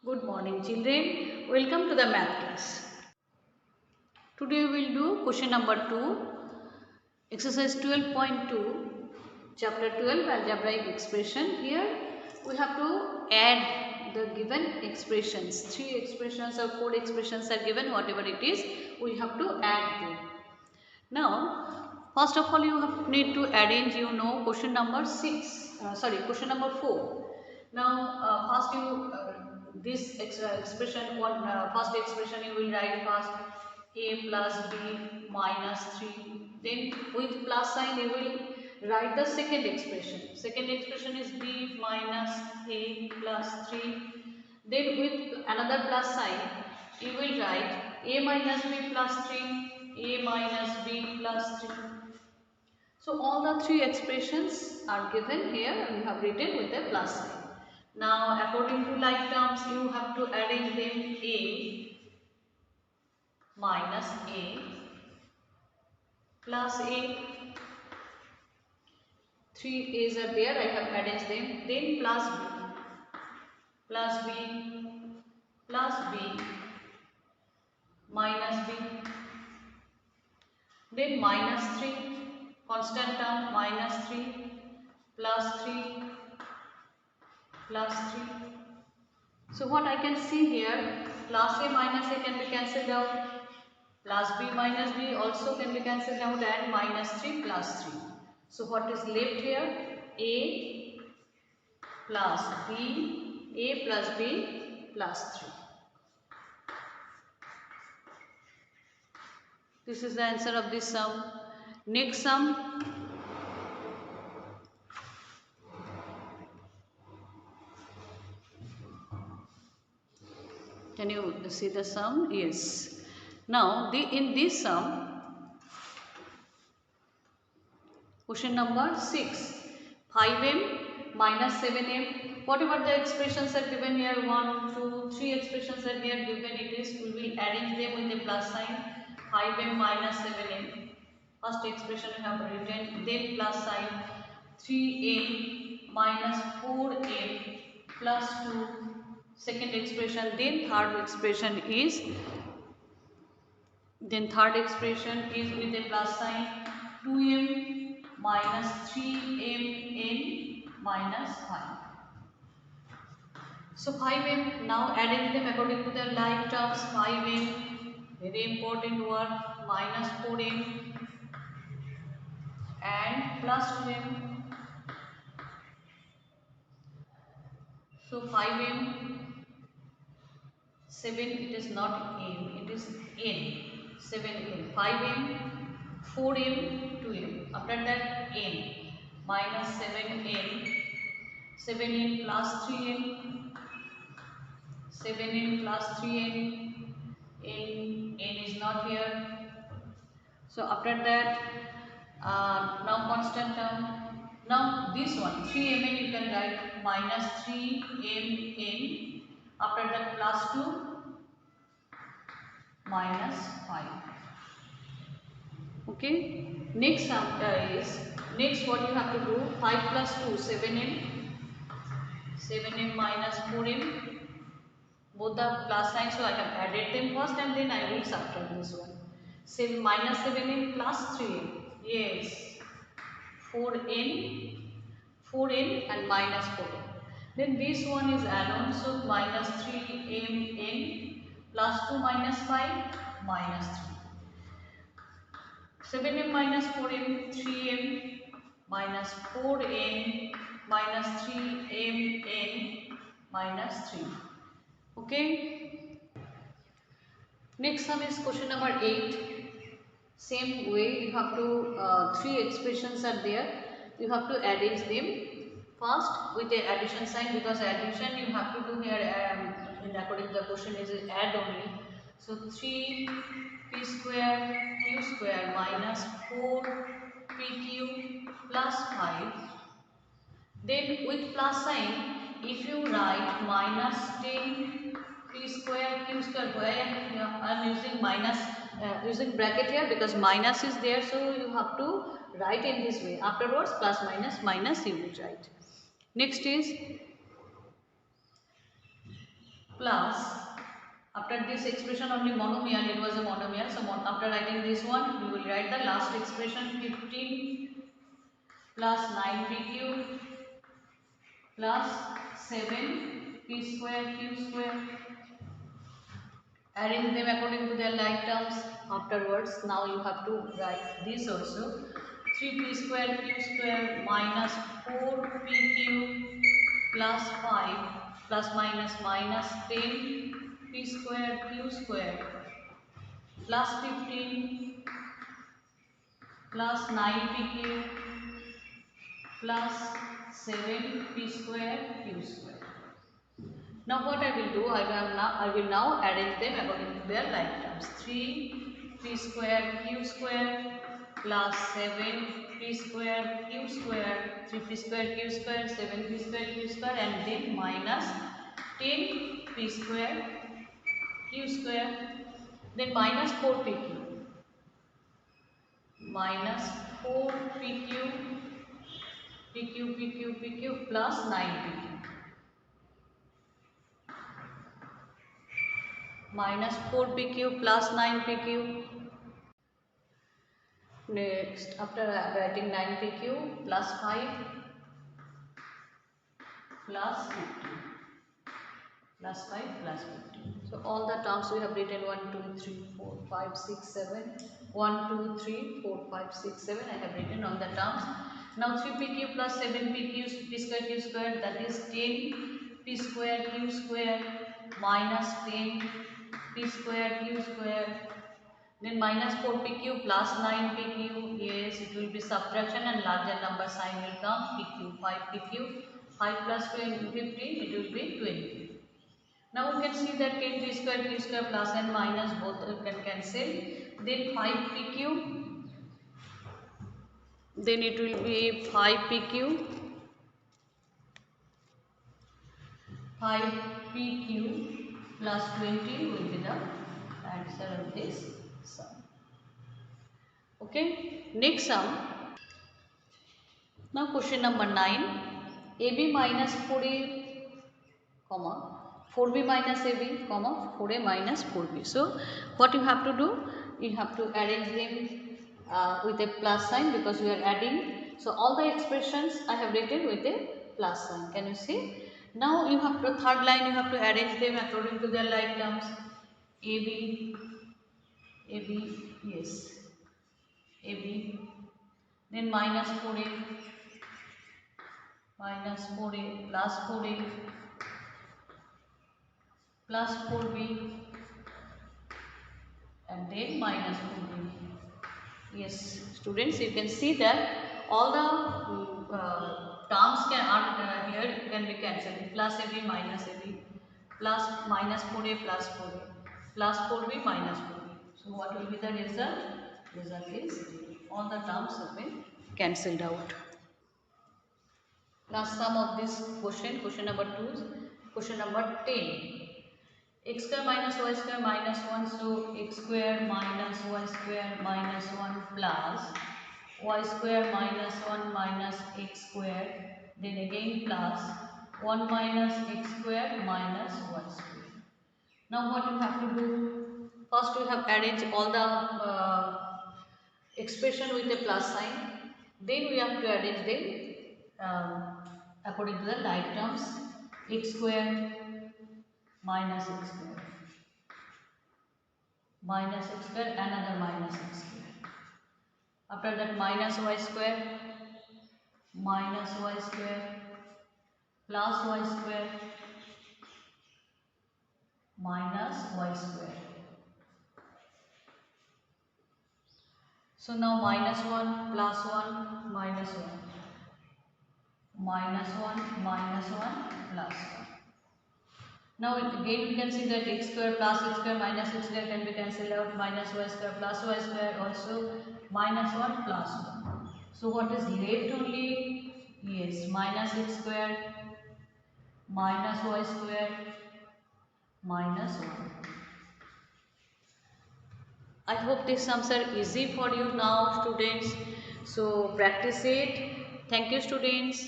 Good morning children, welcome to the math class. Today we will do question number 2, exercise 12.2, chapter 12 algebraic expression. Here we have to add the given expressions, 3 expressions or 4 expressions are given, whatever it is, we have to add them. Now first of all you need to arrange question number question number 4. Now first you this expression one first expression you will write first a plus b minus 3, then with plus sign you will write the second expression. Second expression is b minus a plus 3, then with another plus sign you will write a minus b plus 3, a minus b plus 3. So all the 3 expressions are given here and we have written with a plus sign. Now according to like terms you have to arrange them a minus a plus a. 3 a's are there, I have arranged them. Then plus b plus b minus b. Then minus 3 constant term minus 3 plus 3 plus 3. So what I can see here, plus a minus a can be cancelled out, plus b minus b also can be cancelled out, and minus 3 plus 3. So what is left here? A plus b, a plus b plus 3. This is the answer of this sum. Next sum. Can you see the sum? Yes. Now in this sum, question number 6, 5m minus 7m, whatever the expressions are given here, 1, 2, 3 expressions are here given, it is, we will arrange them with a plus sign. 5m minus 7m, first expression we have written, then plus sign, 3m minus 4m plus 2, second expression, then third expression is with a plus sign, 2m minus 3mn minus 5. So 5m, now arrange them according to the like terms. 5m, very important word, minus 4m and plus 2m. So 5m, 7, it is not m, it is n, 7n, 5m, 4m, 2m, after that n, minus 7n, 7n plus 3n, 7n plus 3n, n is not here. So after that, now constant term, now this one, 3mn you can write minus 3mn, after that plus 2, minus 5. Okay, next sum is, next what you have to do, 5 plus 2, 7m minus 4m, both the plus signs, so I have added them first and then I will subtract this one. Say minus 7m plus 3m, yes, 4n and minus 4n. Then this one is add-on, so minus 3mn plus 2 minus 5 minus 3. 7m minus 4m, 3m minus 4n minus 3mn minus 3. Okay. Next sum is question number 8. Same way you have to, 3 expressions are there. You have to arrange them first with the addition sign, because addition you have to do here in according to the question is add only. So 3p square q square minus 4pq plus 5. Then with plus sign, if you write minus 10p square q square, where I am using minus, using bracket here because minus is there, so you have to write in this way. Afterwards plus minus you will write. Next is plus, after this expression only monomial, it was a monomial, so after writing this one we will write the last expression 15 plus 9p cube plus 7p square q square. Arrange them according to their like terms. Afterwards, now you have to write this also. 3p square q square minus 4p cube plus 5 plus minus minus 10p square q square plus 15 plus 9p cube plus 7p square q square. Now what I will do, I will now arrange them according to their like terms. 3p square q square plus 7p square q square, 3p square q square, 7p square q square, and then minus 10p square q square, then minus 4p cube, minus 4p cube, p cube, p cube, p cube plus 9p cube, minus 4p cube plus 9p cube. Next, after writing 9p cube plus 5 plus 15 plus 5 plus 15. So all the terms we have written 1, 2, 3, 4, 5, 6, 7. 1, 2, 3, 4, 5, 6, 7. I have written all the terms. Now 3p cube plus 7p cube p square q square, that is 10p square q square minus 10p square q square. Then minus 4p cube plus 9p cube, yes, it will be subtraction and larger number sign will come, p cube, 5p cube, 5 plus 15, it will be 20. Now we can see that 10p square q square plus and minus both can cancel. Then 5p cube, then it will be 5p cube, 5p cube plus 20 will be the answer of this sum. Okay, next sum. Now question number 9. AB minus 4A, comma 4B minus AB, comma 4A minus 4B. So what you have to do, you have to arrange them with a plus sign because we are adding. So all the expressions I have written with a plus sign. Can you see? Now you have to, third line you have to arrange them according to their like terms. AB, AB, yes, AB, then minus 4A, minus 4A plus 4A plus 4B, and then minus 4B. Yes, students, you can see that all the terms here can be cancelled. Plus AB minus AB plus minus 4A plus 4A plus 4B minus 4B. So what will be the result? Result is 0. All the terms have been cancelled out. Last sum of this question, question number 2, question number 10. X square minus y square minus 1, so x square minus y square minus 1 plus y square minus 1 minus x square, then again plus 1 minus x square minus y square. Now what you have to do, first you have arranged all the expression with a plus sign, then we have to arrange them according to the like terms. X square minus x square, minus x square, another minus x square. After that minus y square, minus y square, plus y square, minus y square. So now minus 1, plus 1, minus 1, minus 1, minus 1, plus 1. Now again we can see that x square plus x square minus x square can be cancelled out, minus y square plus y square also, minus 1 plus 1. So what is left only? Yes, minus x square, minus y square, minus 1. I hope these sums are easy for you now, students. So practice it. Thank you, students.